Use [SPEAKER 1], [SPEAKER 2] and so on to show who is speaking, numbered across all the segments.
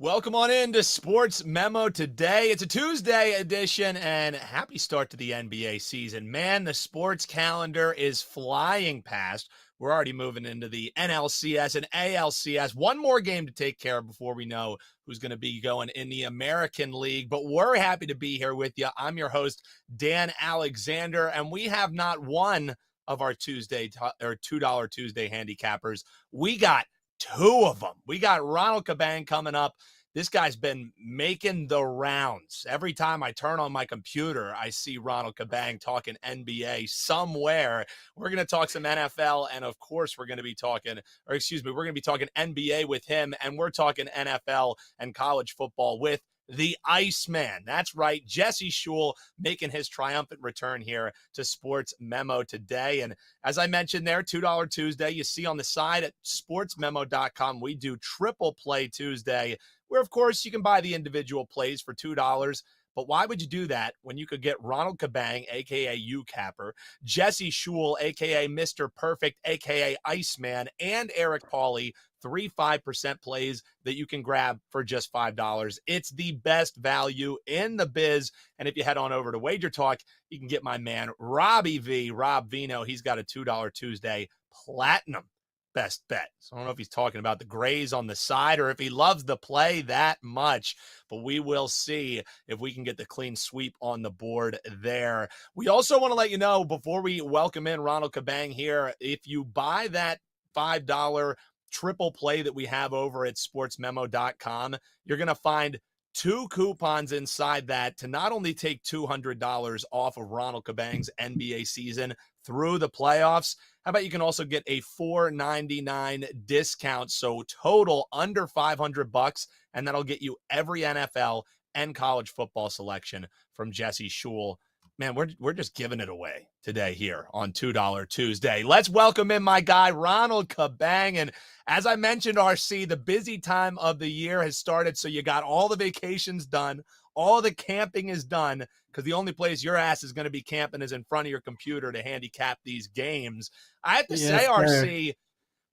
[SPEAKER 1] Welcome on into Sports Memo Today. It's a Tuesday edition, and happy start to the NBA season. Man, the sports calendar is flying past. We're already moving into the NLCS and ALCS. One more game to take care of before we know who's going to be going in the American League. But we're happy to be here with you. I'm your host, Dan Alexander, and we have not one of our $2 Tuesday handicappers. We got two of them. We got Ronald Cabang coming up. This guy's been making the rounds. Every time I turn on my computer, I see Ronald Cabang talking NBA somewhere. We're going to talk some NFL, and of course, we're going to be talking NBA with him, and we're talking NFL and college football with the Iceman. That's right, Jesse Schule making his triumphant return here to Sports Memo Today. And as I mentioned there, $2 Tuesday, you see on the side at sportsmemo.com, we do Triple Play Tuesday, where, of course, you can buy the individual plays for $2. But why would you do that when you could get Ronald Cabang, a.k.a. U-Capper, Jesse Schule, a.k.a. Mr. Perfect, a.k.a. Iceman, and Eric Pauly, 5% plays that you can grab for just $5. It's the best value in the biz. And if you head on over to Wager Talk, you can get my man, Rob Vino. He's got a $2 Tuesday Platinum best bet. So I don't know if he's talking about the grays on the side or if he loves the play that much, but we will see if we can get the clean sweep on the board there. We also want to let you know before we welcome in Ronald Cabang here, if you buy that $5 triple play that we have over at sportsmemo.com, you're going to find two coupons inside that to not only take $200 off of Ronald Cabang's NBA season through the playoffs. How about you can also get a $4.99 discount, so total under $500, and that'll get you every NFL and college football selection from Jesse Schule. Man, we're just giving it away today here on $2 Tuesday. Let's welcome in my guy, Ronald Cabang. And as I mentioned, RC, the busy time of the year has started, so you got all the vacations done, all the camping is done, because the only place your ass is going to be camping is in front of your computer to handicap these games. I have to say, RC,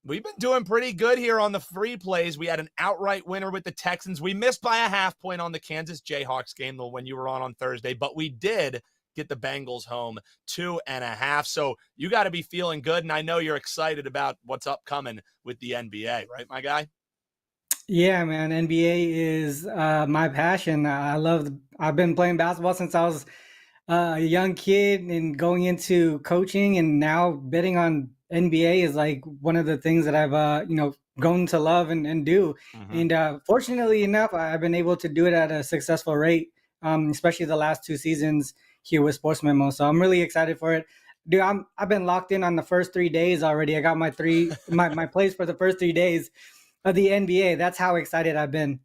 [SPEAKER 1] we've been doing pretty good here on the free plays. We had an outright winner with the Texans. We missed by a half point on the Kansas Jayhawks game, though, when you were on Thursday, but we did get the Bengals home 2.5. So you got to be feeling good. And I know you're excited about what's upcoming with the NBA, right, my guy?
[SPEAKER 2] Yeah, man. NBA is my passion. I've been playing basketball since I was a young kid and going into coaching, and now betting on NBA is like one of the things that I've, grown to love and do. Mm-hmm. And fortunately enough, I've been able to do it at a successful rate, especially the last two seasons here with Sports Memo. So I'm really excited for it. Dude, I've been locked in on the first 3 days already. I got my plays for the first 3 days of the NBA. That's how excited I've been.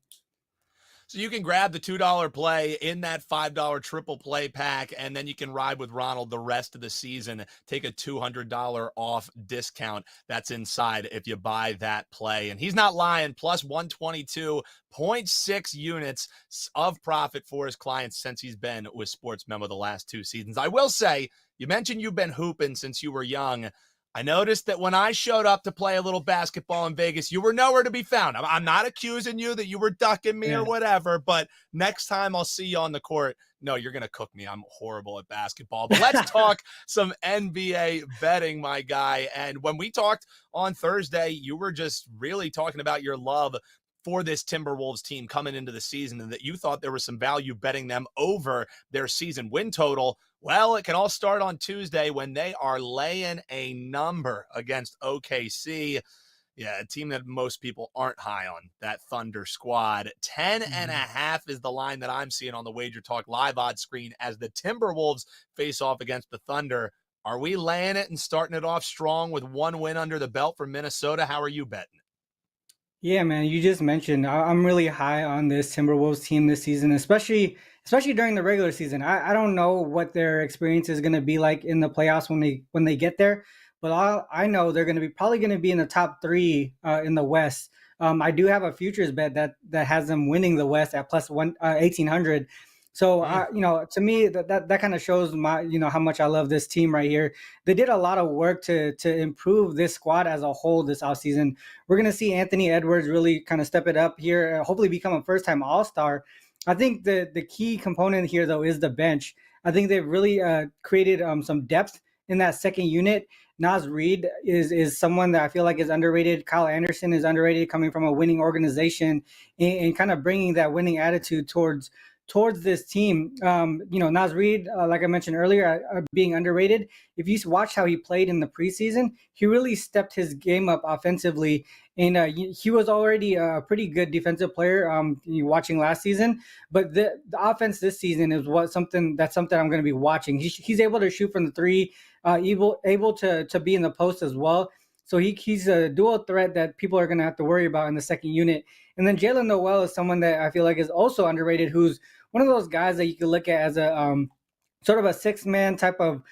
[SPEAKER 1] So you can grab the $2 play in that $5 triple play pack, and then you can ride with Ronald the rest of the season. Take a $200 off discount that's inside if you buy that play. And he's not lying, plus 122.6 units of profit for his clients since he's been with Sports Memo the last two seasons. I will say, you mentioned you've been hooping since you were young. I noticed that when I showed up to play a little basketball in Vegas, you were nowhere to be found. I'm not accusing you that you were ducking me or whatever, but next time I'll see you on the court. No, you're going to cook me. I'm horrible at basketball. But let's talk some NBA betting, my guy. And when we talked on Thursday, you were just really talking about your love for this Timberwolves team coming into the season and that you thought there was some value betting them over their season win total. Well, it can all start on Tuesday when they are laying a number against OKC. Yeah, a team that most people aren't high on, that Thunder squad. 10.5 is the line that I'm seeing on the Wager Talk live odds screen as the Timberwolves face off against the Thunder. Are we laying it and starting it off strong with one win under the belt for Minnesota? How are you betting?
[SPEAKER 2] Yeah, man, you just mentioned I'm really high on this Timberwolves team this season, especially during the regular season. I don't know what their experience is going to be like in the playoffs when they get there, but I know they're going to be probably going to be in the top three in the West. I do have a futures bet that has them winning the West at plus 1,800. So,
[SPEAKER 1] Mm.
[SPEAKER 2] to me, that kind of shows how much I love this team right here. They did a lot of work to improve this squad as a whole this offseason. We're going to see Anthony Edwards really kind of step it up here, hopefully become a first-time All-Star. I think the key component here, though, is the bench. I think they've really created some depth in that second unit. Naz Reid is someone that I feel like is underrated. Kyle Anderson is underrated, coming from a winning organization and kind of bringing that winning attitude towards this team. Naz Reid, like I mentioned earlier, being underrated. If you watch how he played in the preseason, he really stepped his game up offensively. And he was already a pretty good defensive player watching last season. But the offense this season is something I'm going to be watching. He's able to shoot from the three, able to be in the post as well. So he's a dual threat that people are going to have to worry about in the second unit. And then Jalen Noel is someone that I feel like is also underrated, who's one of those guys that you can look at as a sort of a six-man type of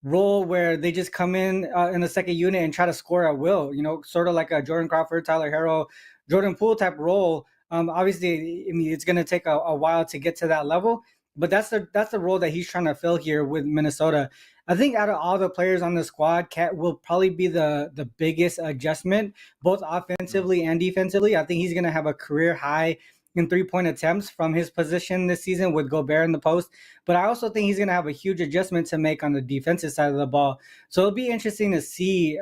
[SPEAKER 2] role where they just come in the second unit and try to score at will, sort of like a Jordan Crawford, Tyler Harrow, Jordan Poole type role. Obviously, I mean, it's going to take a while to get to that level, but that's the role that he's trying to fill here with Minnesota. I think out of all the players on the squad, Cat will probably be the biggest adjustment, both offensively and defensively. I think he's going to have a career high in three-point attempts from his position this season with Gobert in the post. But I also think he's going to have a huge adjustment to make on the defensive side of the ball. So it'll be interesting to see,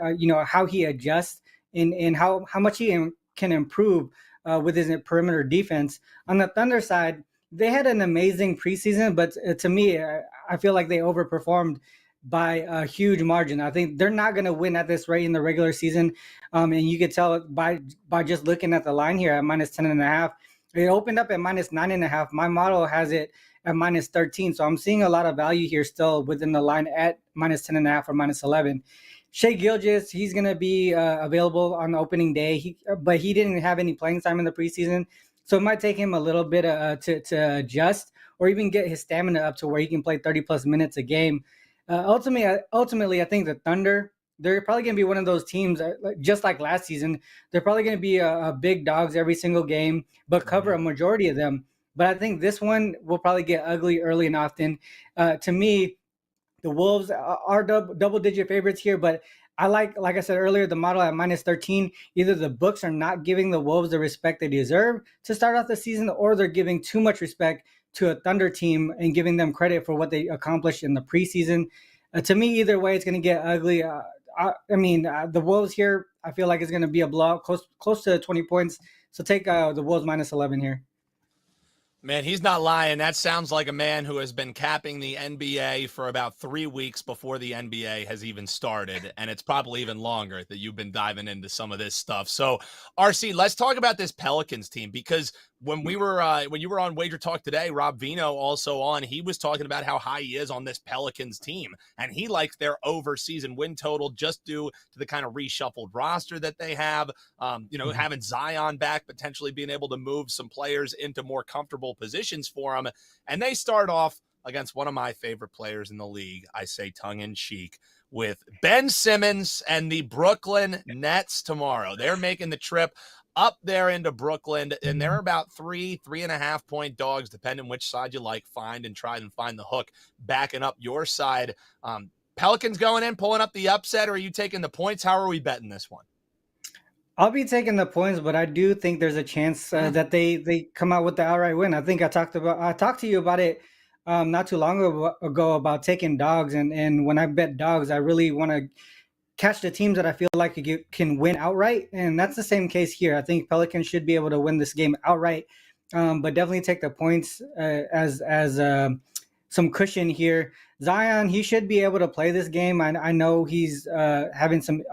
[SPEAKER 2] how he adjusts and how much he can improve with his perimeter defense. On the Thunder side, they had an amazing preseason, but to me, I feel like they overperformed by a huge margin. I think they're not going to win at this rate in the regular season. And you could tell by just looking at the line here at minus 10.5. It opened up at minus 9.5. My model has it at minus 13. So I'm seeing a lot of value here still within the line at minus 10.5 or minus 11. Shai Gilgeous, he's going to be available on opening day, but he didn't have any playing time in the preseason. So it might take him a little bit to adjust or even get his stamina up to where he can play 30-plus minutes a game. Ultimately, I think the Thunder, they're probably going to be one of those teams, just like last season. They're probably going to be a big dogs every single game, but cover a majority of them. But I think this one will probably get ugly early and often. To me, the Wolves are double-digit favorites here, but I like I said earlier, the model at minus 13. Either the books are not giving the Wolves the respect they deserve to start off the season, or they're giving too much respect to a Thunder team and giving them credit for what they accomplished in the preseason. To me, either way, it's going to get ugly. The Wolves here, I feel like it's going to be a blowout, close to 20 points. So take the Wolves minus 11 here.
[SPEAKER 1] Man, he's not lying. That sounds like a man who has been capping the NBA for about 3 weeks before the NBA has even started. And it's probably even longer that you've been diving into some of this stuff. So, RC, let's talk about this Pelicans team, because when you were on Wager Talk today, Rob Vino also on, he was talking about how high he is on this Pelicans team. And he likes their over season win total just due to the kind of reshuffled roster that they have. Having Zion back, potentially being able to move some players into more comfortable positions for them. And they start off against one of my favorite players in the league, I say tongue in cheek, with Ben Simmons and the Brooklyn Nets tomorrow. They're making the trip up there into Brooklyn, and they're about 3.5 point dogs, depending which side you like. Find the hook, backing up your side. Pelicans going in, pulling up the upset, or are you taking the points? How are we betting this one?
[SPEAKER 2] I'll be taking the points, but I do think there's a chance that they come out with the outright win. I think I talked to you about it not too long ago about taking dogs, and when I bet dogs, I really want to catch the teams that I feel like can win outright, and that's the same case here. I think Pelicans should be able to win this game outright, but definitely take the points as some cushion here. Zion, he should be able to play this game. I know he's having some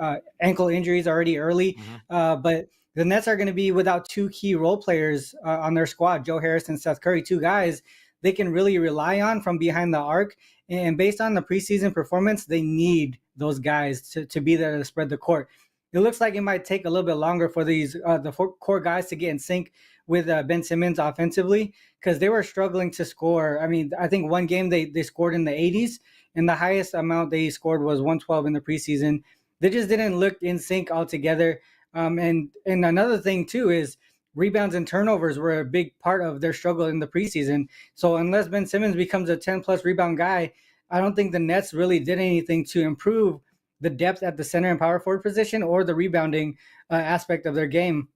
[SPEAKER 2] ankle injuries already early, but the Nets are going to be without two key role players on their squad, Joe Harris and Seth Curry, two guys they can really rely on from behind the arc. And based on the preseason performance, they need those guys to be there to spread the court. It looks like it might take a little bit longer for these the four core guys to get in sync with Ben Simmons offensively, because they were struggling to score. I mean, I think one game they scored in the 80s, and the highest amount they scored was 112 in the preseason. They just didn't look in sync altogether. And another thing too is rebounds and turnovers were a big part of their struggle in the preseason. So unless Ben Simmons becomes a 10 plus rebound guy, I don't think the Nets really did anything to improve the depth at the center and power forward position or the rebounding aspect of their game.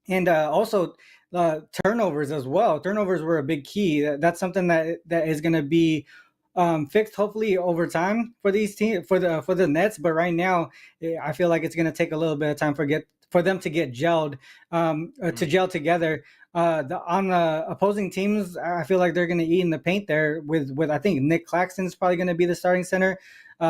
[SPEAKER 2] And also turnovers as well. Turnovers were a big key. That's something that is going to be fixed hopefully over time for these teams for the Nets. But right now, I feel like it's going to take a little bit of time for them to get gelled to gel together. On the opposing teams, I feel like they're going to eat in the paint there with I think Nick Claxton's probably going to be the starting center.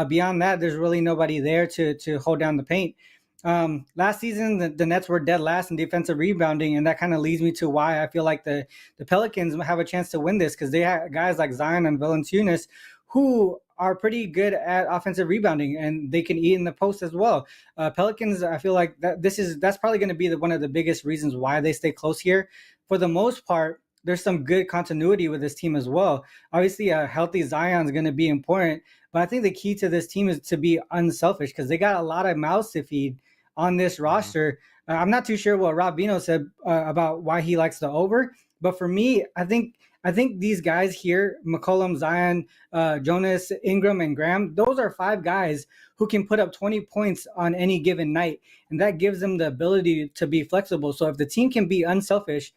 [SPEAKER 2] Beyond that, there's really nobody there to hold down the paint. Last season, the Nets were dead last in defensive rebounding, and that kind of leads me to why I feel like the Pelicans have a chance to win this, because they have guys like Zion and Valanciunas who are pretty good at offensive rebounding, and they can eat in the post as well. Pelicans, I feel like that's probably going to be one of the biggest reasons why they stay close here. For the most part, there's some good continuity with this team as well. Obviously, a healthy Zion is going to be important, but I think the key to this team is to be unselfish, because they got a lot of mouths to feed on this roster. I'm not too sure what Rob Vino said about why he likes the over, but for me, I think these guys here, McCollum, Zion, Jonas, Ingram, and Graham, those are 5 guys who can put up 20 points on any given night, and that gives them the ability to be flexible. So if the team can be unselfish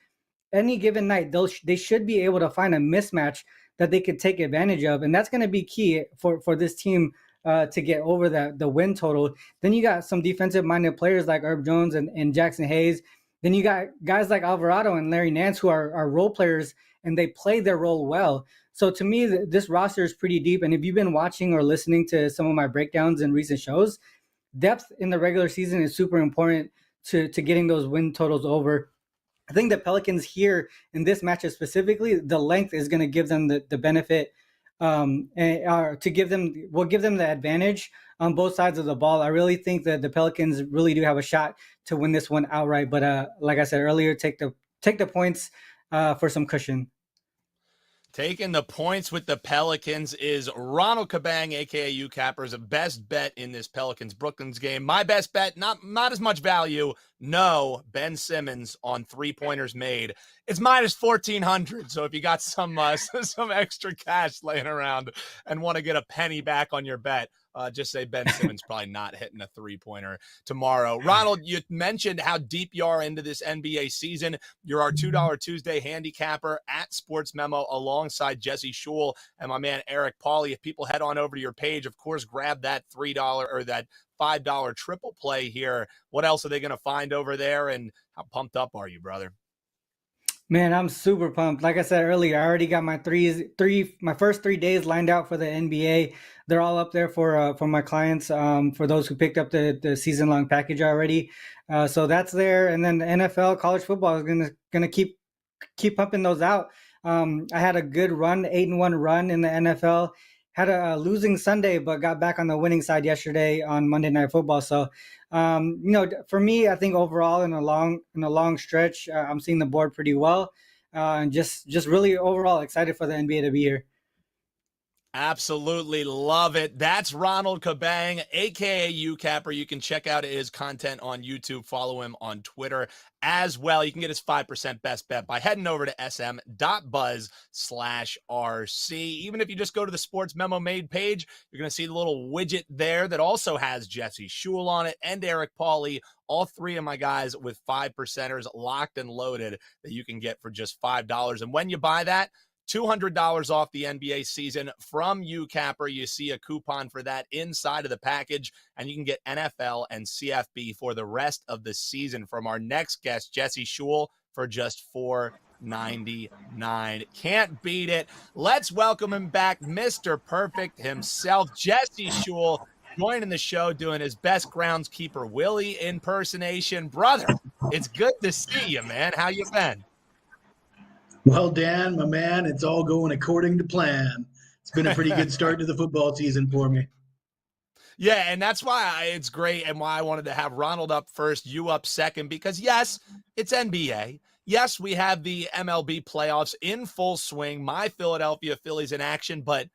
[SPEAKER 2] any given night, they should be able to find a mismatch that they could take advantage of, and that's going to be key for this team to get over the win total. Then you got some defensive-minded players like Herb Jones and Jackson Hayes. Then you got guys like Alvarado and Larry Nance who are role players, and they play their role well. So to me, this roster is pretty deep. And if you've been watching or listening to some of my breakdowns in recent shows, depth in the regular season is super important to getting those win totals over. I think the Pelicans here in this matchup specifically, the length is going to give them the benefit and will give them the advantage on both sides of the ball. I really think that the Pelicans really do have a shot to win this one outright. But like I said earlier, take the points for some cushion.
[SPEAKER 1] Taking the points with the Pelicans is Ronald Cabang, a.k.a. UCapper's best bet in this Pelicans-Brooklyns game. My best bet, not as much value. No, Ben Simmons on 3-pointers made. It's minus 1,400. So if you got some extra cash laying around and want to get a penny back on your bet, just say Ben Simmons probably not hitting a 3-pointer tomorrow. Ronald, you mentioned how deep you are into this NBA season. You're our $2 Tuesday handicapper at SportsMemo alongside Jesse Schule and my man Eric Pauly. If people head on over to your page, of course, grab that $3 or that $5 triple play here. What else are they going to find over there, and how pumped up are you, brother?
[SPEAKER 2] Man, I'm super pumped. Like I said earlier, I already got my my first 3 days lined out for the NBA. They're all up there for my clients, for those who picked up the season-long package already. So that's there. And then the NFL, college football is gonna keep pumping those out. I had a good run, 8-1 run in the NFL. Had a losing Sunday, but got back on the winning side yesterday on Monday Night Football. So, for me, I think overall in a long stretch, I'm seeing the board pretty well, and just really overall excited for the NBA to be here.
[SPEAKER 1] Absolutely love it. That's Ronald Cabang, a.k.a. UCapper. You can check out his content on YouTube. Follow him on Twitter as well. You can get his 5% best bet by heading over to sm.buzz/RC. Even if you just go to the Sports Memo Made page, you're going to see the little widget there that also has Jesse Schule on it and Eric Pauly, all 3 of my guys with 5%ers locked and loaded that you can get for just $5. And when you buy that, $200 off the NBA season from UCapper. You see a coupon for that inside of the package, and you can get NFL and CFB for the rest of the season from our next guest, Jesse Schule, for just $4.99. Can't beat it. Let's welcome him back, Mr. Perfect himself, Jesse Schule, joining the show, doing his best groundskeeper Willie impersonation. Brother, it's good to see you, man. How you been?
[SPEAKER 3] Well, Dan, my man, it's all going according to plan. It's been a pretty good start to the football season for me.
[SPEAKER 1] Yeah, and that's why it's great and why I wanted to have Ronald up first, you up second, because yes, it's NBA. Yes, we have the MLB playoffs in full swing. My Philadelphia Phillies in action, but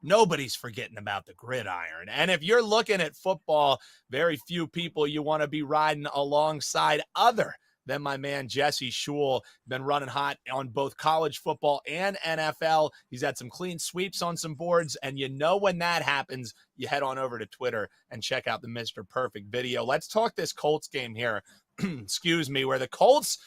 [SPEAKER 1] nobody's forgetting about the gridiron. And if you're looking at football, very few people you want to be riding alongside other then my man Jesse Schule, been running hot on both college football and NFL. He's had some clean sweeps on some boards, and you know when that happens, you head on over to Twitter and check out the Mr. Perfect video. Let's talk this Colts game here, excuse me, where the Colts,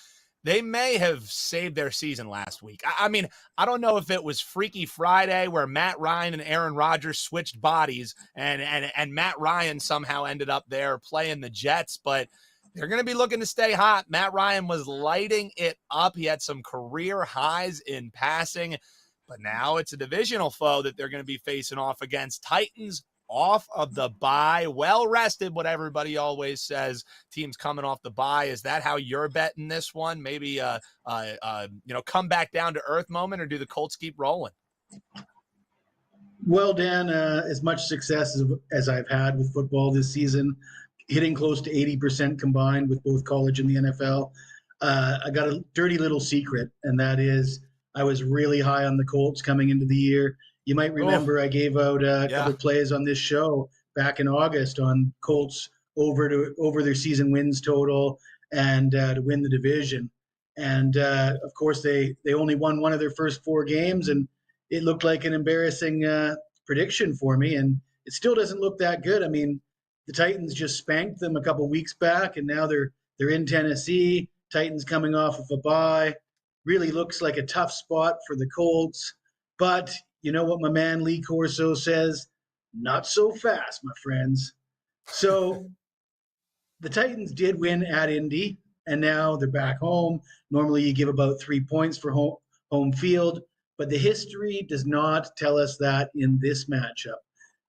[SPEAKER 1] they may have saved their season last week. I mean, I don't know if it was Freaky Friday where Matt Ryan and Aaron Rodgers switched bodies and Matt Ryan somehow ended up there playing the Jets, but they're going to be looking to stay hot. Matt Ryan was lighting it up. He had some career highs in passing, but now it's a divisional foe that they're going to be facing off against. Titans off of the bye, well rested, what everybody always says. Teams coming off the bye. Is that how you're betting this one? Maybe come back down to earth moment, or do the Colts keep rolling?
[SPEAKER 3] Well, Dan, as much success as I've had with football this season, hitting close to 80% combined with both college and the NFL, I got a dirty little secret, and that is I was really high on the Colts coming into the year. You might remember I gave out a couple plays on this show back in August on Colts over their season wins total and to win the division. And of course, they only won one of their first 4 games, and it looked like an embarrassing prediction for me. And it still doesn't look that good. I mean, the Titans just spanked them a couple weeks back, and now they're in Tennessee. Titans coming off of a bye. Really looks like a tough spot for the Colts. But you know what my man Lee Corso says? Not so fast, my friends. So the Titans did win at Indy, and now they're back home. Normally you give about 3 points for home field, but the history does not tell us that in this matchup.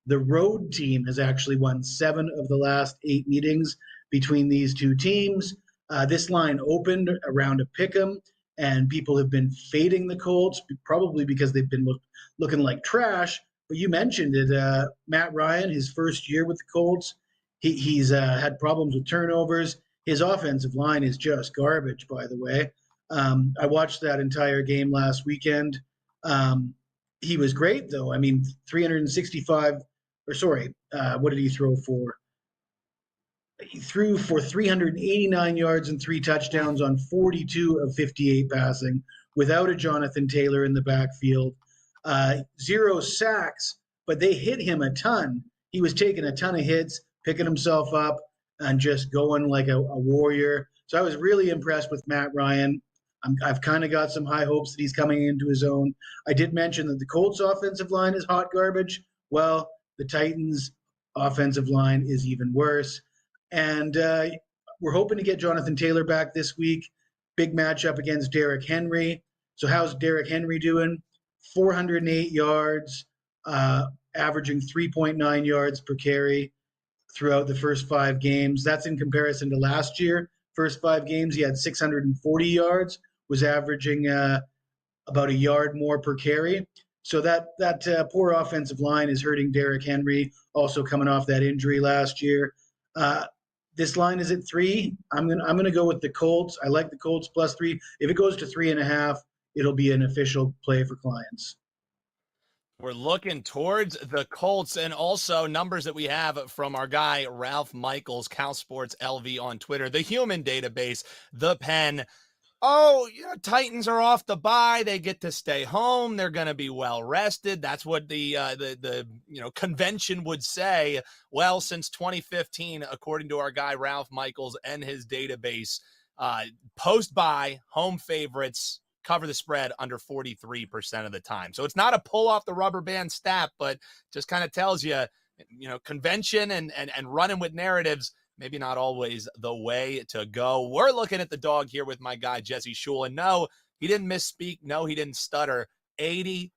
[SPEAKER 3] The road team has actually won 7 of the last 8 meetings between these two teams. This line opened around a pick'em, and people have been fading the Colts, probably because they've been looking like trash. But you mentioned it, Matt Ryan, his first year with the Colts, he's had problems with turnovers. His offensive line is just garbage, by the way. I watched that entire game last weekend. He was great, though. I mean, 365, what did he throw for? He threw for 389 yards and 3 touchdowns on 42 of 58 passing without a Jonathan Taylor in the backfield. 0 sacks, but they hit him a ton. He was taking a ton of hits, picking himself up, and just going like a warrior. So I was really impressed with Matt Ryan. I've kind of got some high hopes that he's coming into his own. I did mention that the Colts offensive line is hot garbage. Well, the Titans offensive line is even worse. And we're hoping to get Jonathan Taylor back this week. Big matchup against Derrick Henry. So how's Derrick Henry doing? 408 yards, averaging 3.9 yards per carry throughout the first 5 games. That's in comparison to last year. First 5 games, he had 640 yards, was averaging about a yard more per carry. So that poor offensive line is hurting Derrick Henry, also coming off that injury last year. This line is at 3. I'm gonna go with the Colts. I like the Colts +3. If it goes to 3.5, it'll be an official play for clients.
[SPEAKER 1] We're looking towards the Colts, and also numbers that we have from our guy Ralph Michaels, Cal Sports LV on Twitter, the human database, the pen. Titans are off the bye. They get to stay home. They're going to be well rested. That's what the convention would say. Well, since 2015, according to our guy Ralph Michaels and his database, post bye home favorites cover the spread under 43% of the time. So it's not a pull off the rubber band stat, but just kind of tells you, convention and running with narratives, maybe not always the way to go. We're looking at the dog here with my guy, Jesse Schule. And no, he didn't misspeak. No, he didn't stutter. 80%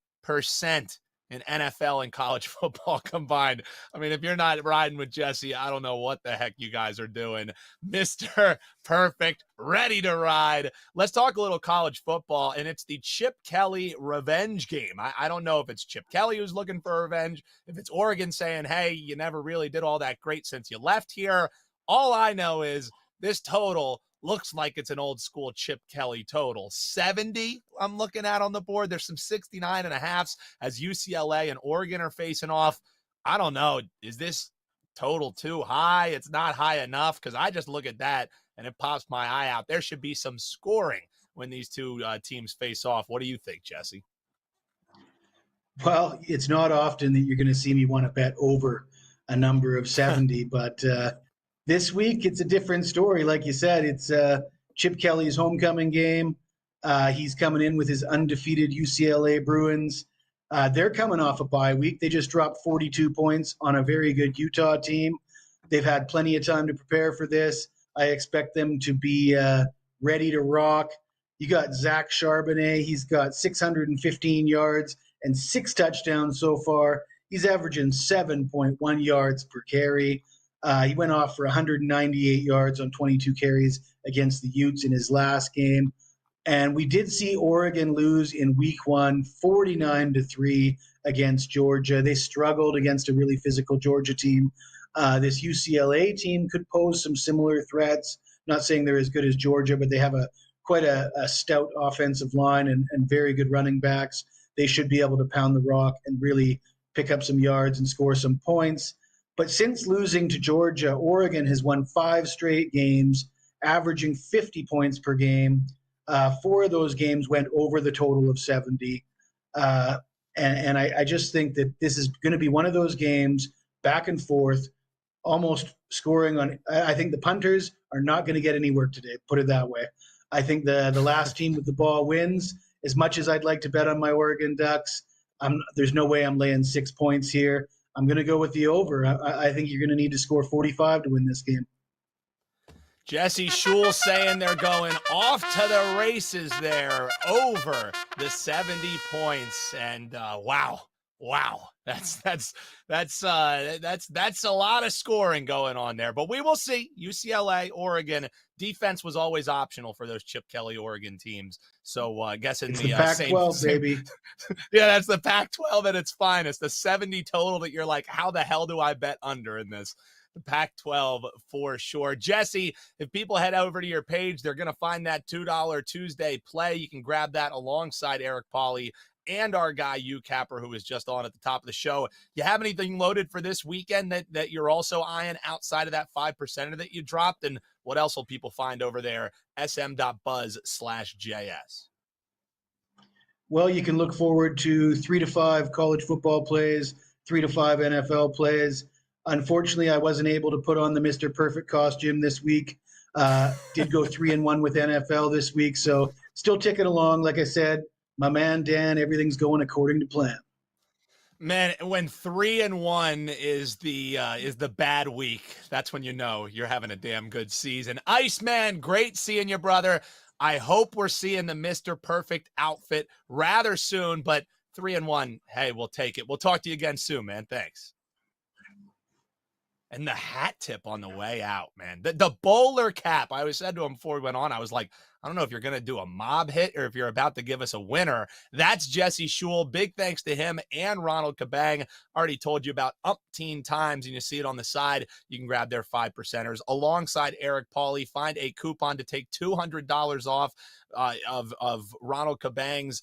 [SPEAKER 1] in NFL and college football combined. I mean, if you're not riding with Jesse, I don't know what the heck you guys are doing. Mr. Perfect, ready to ride. Let's talk a little college football, and it's the Chip Kelly revenge game. I don't know if it's Chip Kelly who's looking for revenge, if it's Oregon saying, hey, you never really did all that great since you left here. All I know is this total looks like it's an old school Chip Kelly total. 70 I'm looking at on the board. There's some 69.5s as UCLA and Oregon are facing off. I don't know. Is this total too high? It's not high enough, because I just look at that and it pops my eye out. There should be some scoring when these two teams face off. What do you think, Jesse?
[SPEAKER 3] Well, it's not often that you're going to see me want to bet over a number of 70, but this week it's a different story. Like you said, it's Chip Kelly's homecoming game. He's coming in with his undefeated UCLA Bruins. They're coming off a bye week. They just dropped 42 points on a very good Utah team. They've had plenty of time to prepare for this. I expect them to be ready to rock. You got Zach Charbonnet. He's got 615 yards and 6 touchdowns so far. He's averaging 7.1 yards per carry. He went off for 198 yards on 22 carries against the Utes in his last game. And we did see Oregon lose in week 1, 49-3 against Georgia. They struggled against a really physical Georgia team. This UCLA team could pose some similar threats. Not saying they're as good as Georgia, but they have quite a stout offensive line and very good running backs. They should be able to pound the rock and really pick up some yards and score some points. But since losing to Georgia, Oregon has won 5 straight games, averaging 50 points per game. 4 of those games went over the total of 70. And I just think that this is going to be one of those games, back and forth, almost scoring on. I think the punters are not going to get any work today, put it that way. I think the last team with the ball wins. As much as I'd like to bet on my Oregon Ducks, there's no way I'm laying 6 points here. I'm going to go with the over. I think you're going to need to score 45 to win this game.
[SPEAKER 1] Jesse Schule saying they're going off to the races there, over the 70 points. And wow. That's a lot of scoring going on there. But we will see. UCLA, Oregon, defense was always optional for those Chip Kelly Oregon teams. So I guess in the
[SPEAKER 3] Pac-12, baby.
[SPEAKER 1] Yeah, that's the Pac-12 at its finest. The 70 total that you're like, how the hell do I bet under in this? The Pac-12 for sure. Jesse, if people head over to your page, they're going to find that $2 Tuesday play. You can grab that alongside Eric Pauly and our guy, Handicapper, who was just on at the top of the show. You have anything loaded for this weekend that you're also eyeing outside of that 5%er that you dropped? And what else will people find over there? sm.buzz/JS.
[SPEAKER 3] Well, you can look forward to 3 to 5 college football plays, 3 to 5 NFL plays. Unfortunately, I wasn't able to put on the Mr. Perfect costume this week. Did go 3-1 with NFL this week, so still ticking along. Like I said, my man Dan, everything's going according to plan.
[SPEAKER 1] Man, when 3-1 is the bad week, that's when you know you're having a damn good season. Iceman, great seeing you, brother. I hope we're seeing the Mr. Perfect outfit rather soon, but 3-1, hey, we'll take it. We'll talk to you again soon, man. Thanks. And the hat tip on the way out, man. The bowler cap. I always said to him before we went on, I was like, I don't know if you're going to do a mob hit or if you're about to give us a winner. That's Jesse Schule. Big thanks to him and Ronald Cabang. Already told you about umpteen times, and you see it on the side. You can grab their 5%ers alongside Eric Pauly. Find a coupon to take $200 off of Ronald Cabang's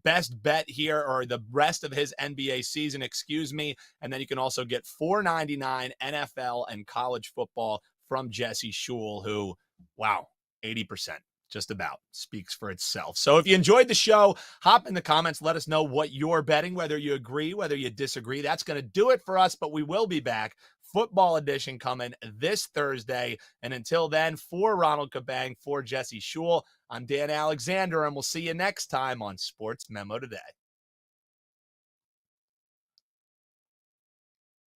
[SPEAKER 1] best bet here, or the rest of his NBA season, excuse me. And then you can also get $4.99 NFL and college football from Jesse Schule, who, wow, 80%. Just about speaks for itself. So if you enjoyed the show, hop in the comments. Let us know what you're betting, whether you agree, whether you disagree. That's going to do it for us, but we will be back. Football edition coming this Thursday. And until then, for Ronald Cabang, for Jesse Schule, I'm Dan Alexander, and we'll see you next time on Sports Memo Today.